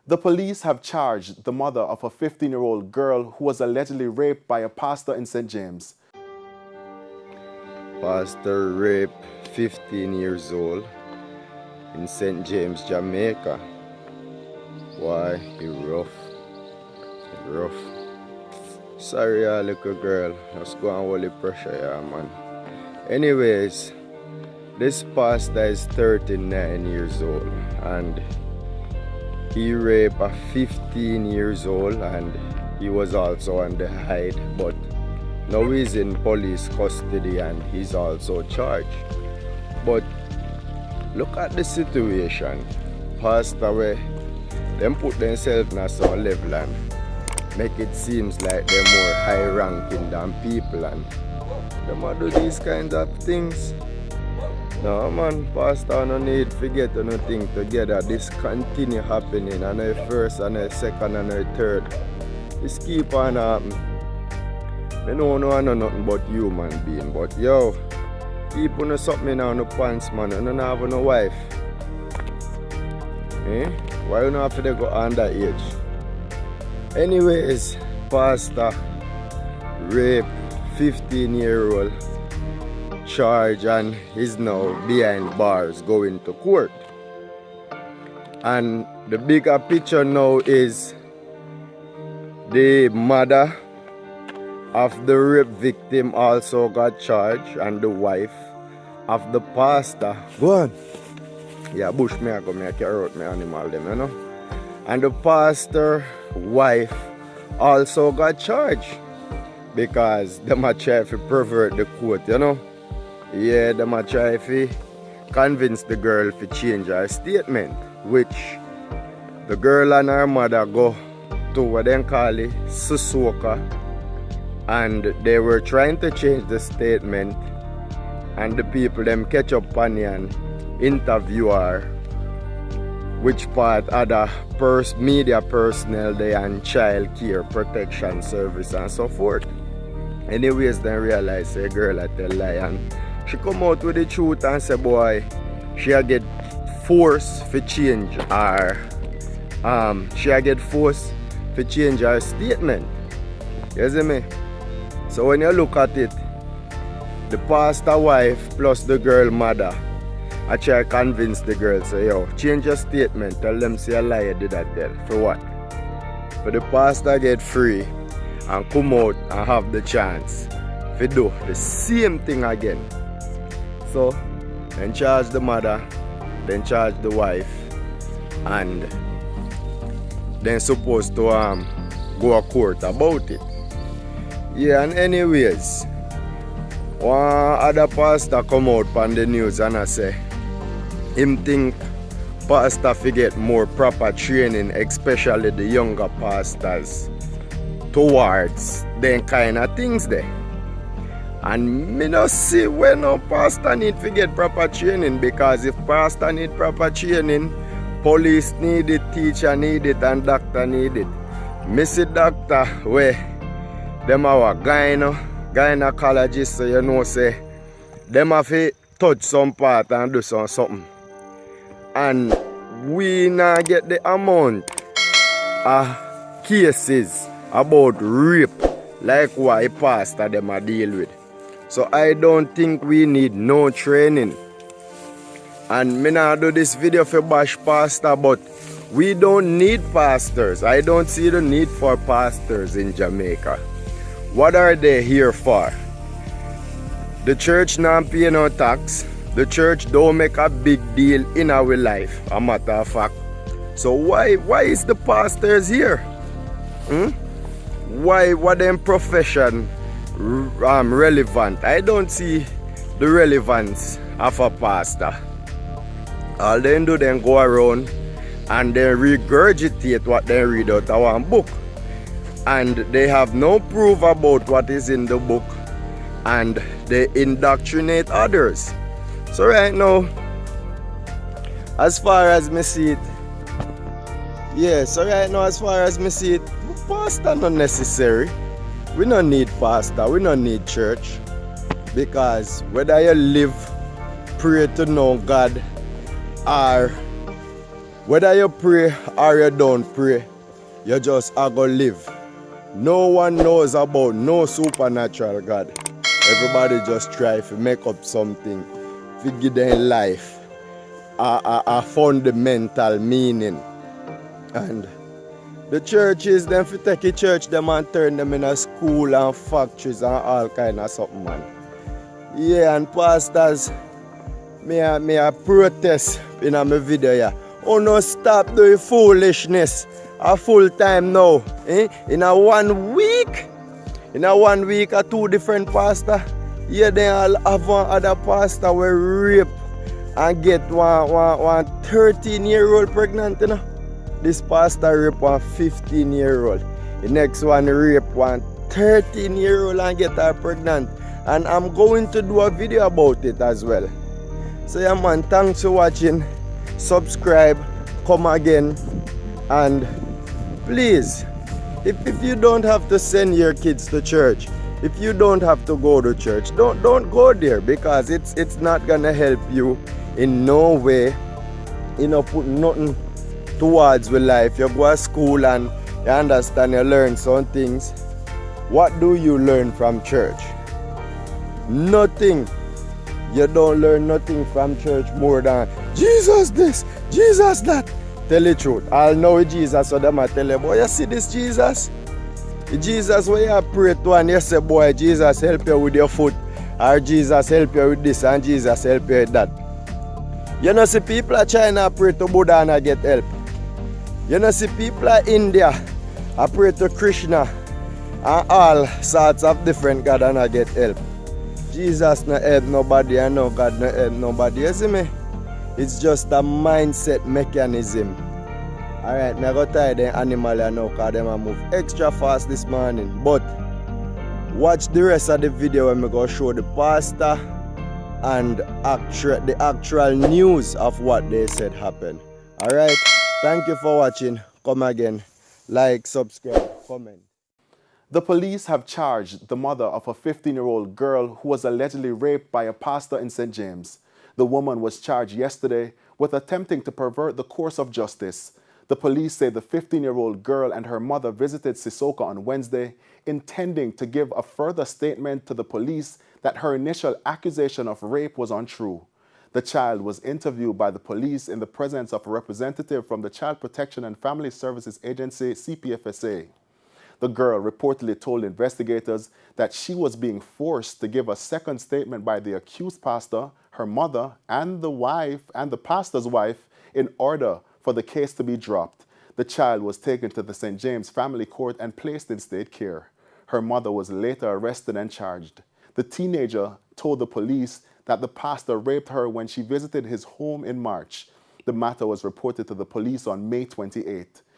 The police have charged the mother of a 15-year-old girl who was allegedly raped by a pastor in St. James. Pastor raped 15 years old in St. James, Jamaica. Why, he rough. Sorry, little girl. Let's go and hold the pressure, yeah, man. Anyways, this pastor is 39 years old and he raped a 15 years old and he was also on the hide, but now he's in police custody and he's also charged. But look at the situation. Pastor, where them put themselves in some level and make it seems like they're more high ranking than people and them do these kinds of things. No man, pastor no need to get anything together. This continue happening and the first and the second and the third. This keep on happening. I know nothing but human being, but yo, keep on something on the pants, man. You don't have no wife. Eh? Why you not have to go underage? Anyways, pastor rape 15-year-old charge and is now behind bars going to court. And the bigger picture now is the mother of the rape victim also got charged and the wife of the pastor. Go on. Yeah, bush me I go me carry out my animal them, you know. And the pastor wife also got charged because them a try to pervert the court, you know. Yeah, them a try to convince the girl to change her statement, which the girl and her mother go to what they call it, Susoka, and they were trying to change the statement and the people them catch up on you and interview her, which part other media personnel they and child care protection service and so forth. Anyways, then realize a girl at the lie and she come out with the truth and say, boy, she a get forced to change her statement. You see me? So when you look at it, the pastor wife plus the girl mother, I try to convince the girl, say, yo, change your statement, tell them say a lie you did that girl. For what? For the pastor get free and come out and have the chance to do the same thing again. So, then charge the mother, then charge the wife, and then supposed to go to court about it. Yeah, and anyways, one other pastor come out on the news and I say, him think pastor forget more proper training, especially the younger pastors, towards them kind of things there. And me no see when no pastor need to get proper training, because if pastor need proper training, police need it, teacher need it, and doctor need it. Me see doctor where them our gynecologist, so you know say them have to touch some part and do something. And we now get the amount of cases about rape like why pastor them a deal with. So I don't think we need no training. And me not do this video for bash pastor, but we don't need pastors. I don't see the need for pastors in Jamaica. What are they here for? The church not pay no tax. The church don't make a big deal in our life, a matter of fact. So why is the pastors here? Why what them profession relevant? I don't see the relevance of a pastor. All they do then go around and they regurgitate what they read out of one book. And they have no proof about what is in the book, and they indoctrinate others. So right now, as far as me see it, pastor not necessary. We don't need pastor, we don't need church. Because whether you live, pray to know God, or Whether you pray or you don't pray, you just are going to live. No one knows about no supernatural God. Everybody just try to make up something to give them life a fundamental meaning. And the churches, them fi take the church them and turn them in a school and factories and all kind of something, man. Yeah, and pastors, me a protest in my video here. Oh no, stop doing foolishness. A full time now. In a 1 week. In a 1 week, a 2 different pastor. Yeah, then I'll have one other pastor will rape and get one 13-year-old pregnant, you know. This pastor rape one 15-year-old. The next one rape one 13-year-old and get her pregnant. And I'm going to do a video about it as well. So yeah man, thanks for watching. Subscribe, come again, and please, if you don't have to send your kids to church, if you don't have to go to church, don't go there, because it's not gonna help you in no way. You know, put nothing towards with life. You go to school and you understand, you learn some things. What do you learn from church? Nothing. You don't learn nothing from church more than Jesus this, Jesus that. Tell the truth. I'll know Jesus, so them I tell you, boy, you see this Jesus? The Jesus where you pray to and you say, boy, Jesus help you with your foot, or Jesus help you with this, and Jesus help you with that. You know see people are China pray to Buddha and I get help. You know see people are India I pray to Krishna and all sorts of different God and I get help. Jesus no help nobody, I know God no help nobody. You see me? It's just a mindset mechanism. Alright, I go tie the animal now because them move extra fast this morning. But watch the rest of the video when I go show the pastor and the actual news of what they said happened. Alright, thank you for watching. Come again. Like, subscribe, comment. The police have charged the mother of a 15-year-old girl who was allegedly raped by a pastor in St. James. The woman was charged yesterday with attempting to pervert the course of justice. The police say the 15-year-old girl and her mother visited Sissoko on Wednesday, intending to give a further statement to the police that her initial accusation of rape was untrue. The child was interviewed by the police in the presence of a representative from the Child Protection and Family Services Agency, CPFSA. The girl reportedly told investigators that she was being forced to give a second statement by the accused pastor, her mother, and the pastor's wife in order for the case to be dropped. The child was taken to the St. James Family Court and placed in state care. Her mother was later arrested and charged. The teenager told the police that the pastor raped her when she visited his home in March. The matter was reported to the police on May 28.